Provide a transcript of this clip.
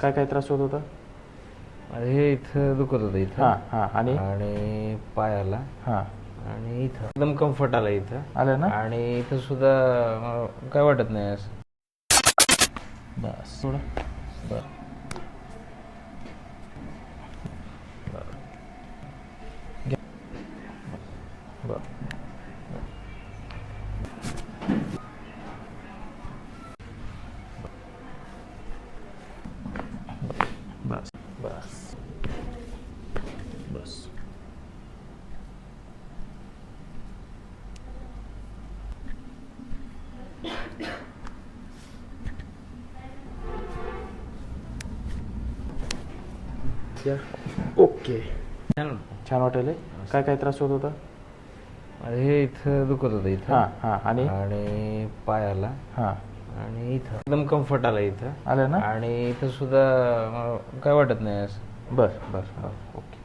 काय काय त्रास होत होता? हे इथं दुखत होतं इथं. हां हां. आणि आणि पायाला हां आणि इथं एकदम कम्फर्ट आला इथं. आलं ना? आणि इथं सुद्धा काय वाटत नाही असं. बस थोडं. बरं बरं. बस बस बस. ओके. छान वाटेल. काय काय त्रास होत होता? हे इथं दुखत होतं इथं. हां हां. आणि पायाला हां आणि इथं एकदम कम्फर्ट आला इथं. आलं ना? आणि इथं सुद्धा काय वाटत नाही असं. बरं बरं बरं. ओके.